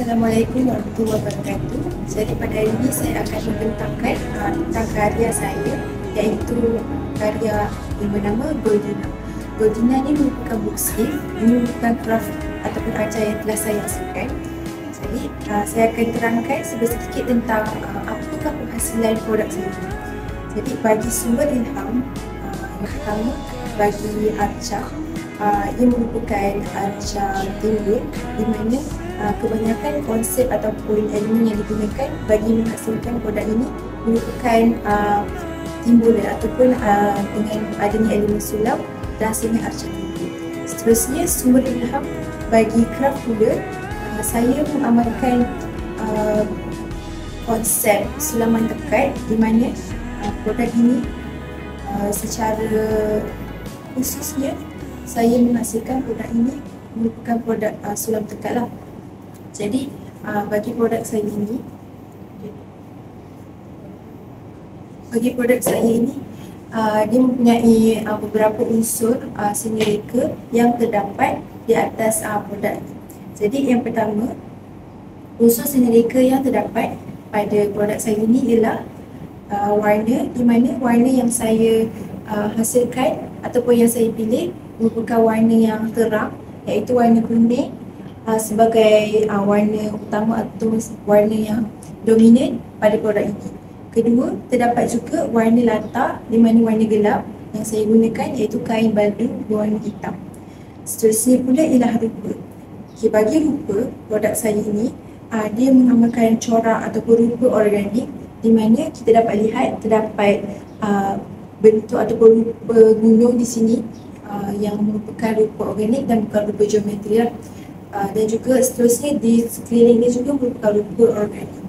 Assalamualaikum warahmatullahi wabarakatuh. Jadi pada hari ini saya akan membentangkan tentang karya saya, iaitu karya yang bernama Goldina. Goldina ni merupakan book sleeve, ini merupakan craft ataupun karya yang telah saya hasilkan. Jadi saya akan terangkan sedikit tentang apakah penghasilan produk saya ini. Jadi bagi sumber ilham, yang pertama bagi arca, ia merupakan arca timbul di mana kebanyakan konsep ataupun elemen yang digunakan bagi menghasilkan produk ini merupakan timbulan ataupun dengan adanya elemen sulap dan hasilnya arca timbul. Seterusnya sumber ilham bagi craft pula, saya mengamalkan konsep sulaman tekat di mana produk ini secara khususnya saya menghasilkan produk ini merupakan produk sulam tekat lah. Jadi bagi produk saya ini, dia mempunyai beberapa unsur seni reka yang terdapat di atas produk ini. Jadi yang pertama, unsur seni reka yang terdapat pada produk saya ini ialah warna, di mana warna yang saya hasilkan ataupun yang saya pilih merupakan warna yang terang, iaitu warna kuning sebagai warna utama atau warna yang dominan pada produk ini. Kedua, terdapat juga warna latar di mana warna gelap yang saya gunakan iaitu kain baldu berwarna hitam. Seterusnya pula ialah rupa. Bagi rupa produk saya ini, dia mengamalkan corak ataupun rupa organik di mana kita dapat lihat terdapat bentuk ataupun rupa gunung di sini yang merupakan rupa organik dan bukan rupa geometri lah. Dan juga seterusnya di sekelilingnya juga merupakan rupa organik.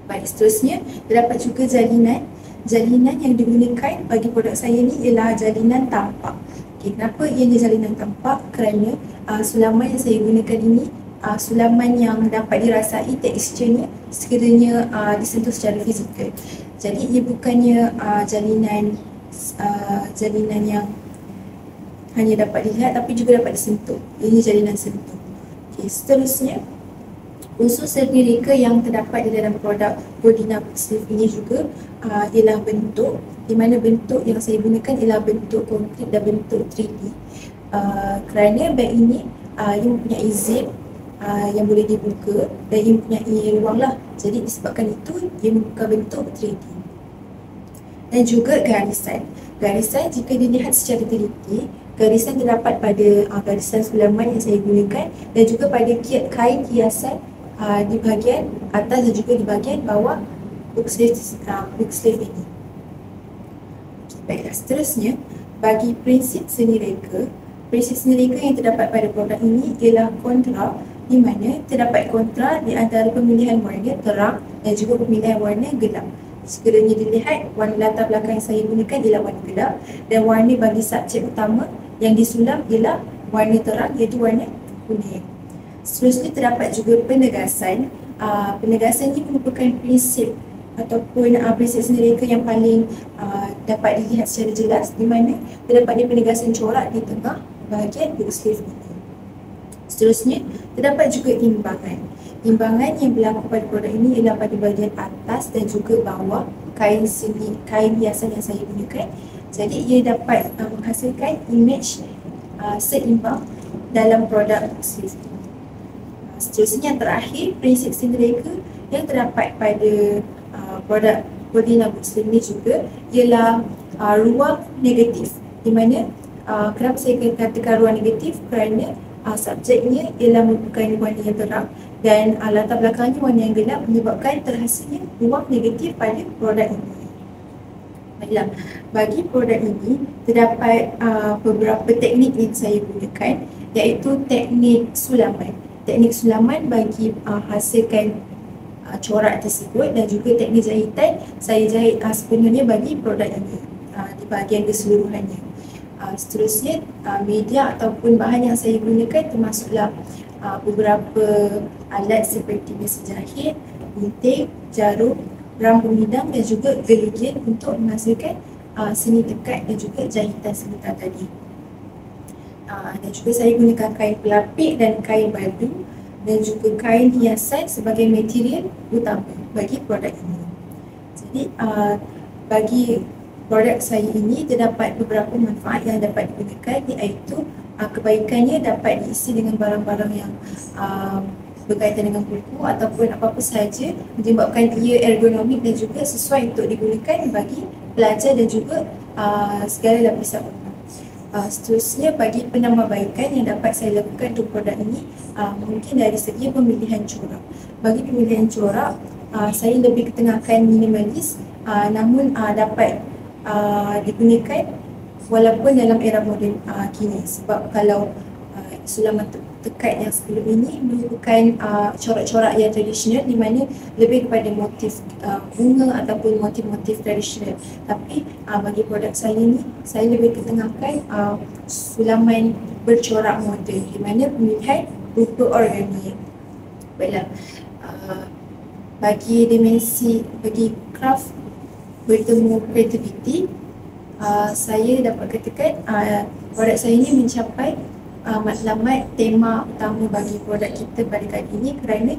Baik, seterusnya terdapat juga jalinan. Jalinan yang digunakan bagi produk saya ni ialah jalinan tampak. Kenapa ianya jalinan tampak? Kerana sulaman yang saya gunakan ini sulaman yang dapat dirasai teksturnya sekiranya disentuh secara fizikal. Jadi ia bukannya jalinan yang hanya dapat dilihat tapi juga dapat disentuh. Ini jalinan sentuh. Seterusnya, unsur seni reka yang terdapat di dalam produk Goldina book sleeve ini juga ialah bentuk, di mana bentuk yang saya gunakan ialah bentuk konkret dan bentuk 3D. Kerana beg ini ia mempunyai zip yang boleh dibuka dan ia mempunyai ruang lah. Jadi disebabkan itu ia membuka bentuk 3D. Dan juga garisan. Garisan jika dilihat secara teliti, garisan terdapat pada garisan sulaman yang saya gunakan dan juga pada kiat kain hiasan di bahagian atas dan juga di bahagian bawah book sleeve ini. Baiklah, seterusnya bagi prinsip seni reka yang terdapat pada produk ini ialah kontra, di mana terdapat kontra di antara pemilihan warna terang dan juga pemilihan warna gelap. Sekiranya dilihat, warna latar belakang yang saya gunakan ialah warna gelap dan warna bagi subjek utama yang disulam ialah warna terang, iaitu warna kuning. Seterusnya terdapat juga penegasan. Penegasan ini merupakan prinsip ataupun prinsip seni reka yang paling dapat dilihat secara jelas, di mana terdapatnya penegasan corak di tengah bahagian book sleeve ini. Seterusnya terdapat juga imbangan. Imbangan yang berlaku pada produk ini ialah pada bahagian atas dan juga bawah kain hiasan yang saya gunakan. Jadi ia dapat menghasilkan image seimbang dalam produk book sleeve. Seterusnya yang terakhir, prinsip seni reka yang terdapat pada produk Goldina book sleeve ini juga ialah ruang negatif, di mana kenapa saya katakan ruang negatif? Kerana subjeknya ialah merupakan warna yang terang dan latar belakangnya warna yang gelap, menyebabkan terhasilnya ruang negatif pada produk ini. Baiklah, bagi produk ini terdapat beberapa teknik yang saya gunakan, iaitu teknik sulaman. Teknik sulaman bagi hasilkan corak tersebut dan juga teknik jahitan, saya jahit sepenuhnya bagi produk ini di bahagian keseluruhannya. Seterusnya, media ataupun bahan yang saya gunakan termasuklah beberapa alat seperti mesin jahit, gunting, jarum, rambut bidang dan juga geligen untuk menghasilkan seni tekat dan juga jahitan sebentar tadi. Dan juga saya gunakan kain pelapik dan kain baldu dan juga kain hiasan sebagai material utama bagi produk ini. Jadi bagi produk saya ini terdapat beberapa manfaat yang dapat digunakan, iaitu kebaikannya dapat diisi dengan barang-barang yang berkaitan dengan buku ataupun apa-apa sahaja, menyebabkan ia ergonomik dan juga sesuai untuk digunakan bagi pelajar dan juga segala lapisan orang. Seterusnya, bagi penambahbaikan yang dapat saya lakukan untuk produk ini, mungkin dari segi pemilihan corak. Bagi pemilihan corak, saya lebih ketengahkan minimalis, namun dapat digunakan walaupun dalam era moden kini, sebab kalau sulaman tekad yang sebelum ini merupakan corak-corak yang tradisional, di mana lebih kepada motif bunga ataupun motif-motif tradisional. Tapi bagi produk saya ni, saya lebih ketengahkan sulaman bercorak moden, di mana pemilihan rupa organik. Baiklah, bagi dimensi, bagi craft bertemu kreativiti, saya dapat katakan produk saya ini mencapai matlamat tema utama bagi produk kita pada kali ini, kerana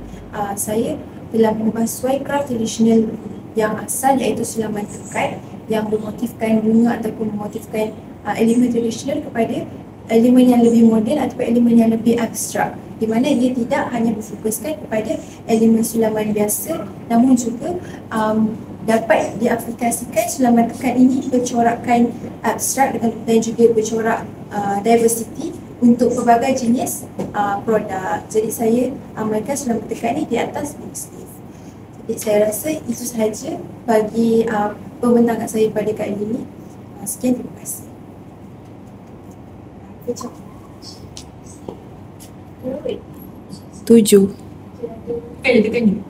saya telah mengubah suai craft tradisional yang asal, iaitu sulaman tekad yang bermotifkan bunga ataupun memotifkan elemen tradisional kepada elemen yang lebih moden ataupun elemen yang lebih abstrak, di mana dia tidak hanya berfokuskan kepada elemen sulaman biasa, namun juga dapat diaplikasikan sulaman tekad ini bercorakkan abstrak dan juga bercorak diversity untuk pelbagai jenis produk. Jadi saya amalkan sulaman tekad ni di atas book sleeve. Jadi saya rasa itu sahaja bagi pembentangan saya pada kali ini. Sekian, terima kasih. Tujuh. Tekan je.